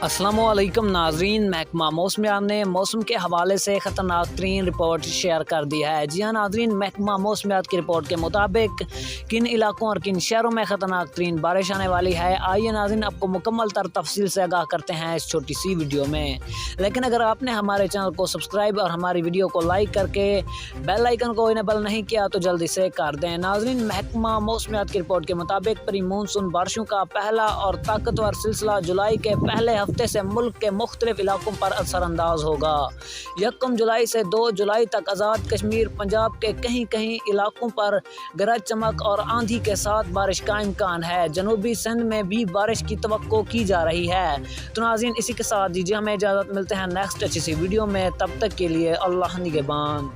अस्सलामुअलैकुम नाजरीन, महकमा मौसमियात ने मौसम के हवाले से ख़तरनाक तरीन रिपोर्ट शेयर कर दी है। जी हाँ नाजरीन, महकमा मौसमियात की रिपोर्ट के मुताबिक किन इलाकों और किन शहरों में ख़तरनाक तरीन बारिश आने वाली है। आइए नाजरीन, आपको मुकम्मल तर तफसील से आगाह करते हैं इस छोटी सी वीडियो में। लेकिन अगर आपने हमारे चैनल को सब्सक्राइब और हमारी वीडियो को लाइक करके बेल आइकन को इनेबल नहीं किया तो जल्दी से कर दें। नाजरीन, महकमा मौसमियात की रिपोर्ट के मुताबिक प्री मानसून बारिशों का पहला और ताकतवर सिलसिला जुलाई के पहले हफ्ते से मुल्क के मुख्तलिफ इलाकों पर असरअंदाज होगा। 1 जुलाई से 2 जुलाई तक आज़ाद कश्मीर, पंजाब के कहीं कहीं इलाकों पर गरज चमक और आंधी के साथ बारिश का इम्कान है। जनूबी सिंध में भी बारिश की तवक्को की जा रही है। तो नाज़रीन, इसी के साथ दीजिए हमें इजाज़त, मिलते हैं नेक्स्ट अच्छी सी वीडियो में। तब तक के लिए अल्लाह निगहबान।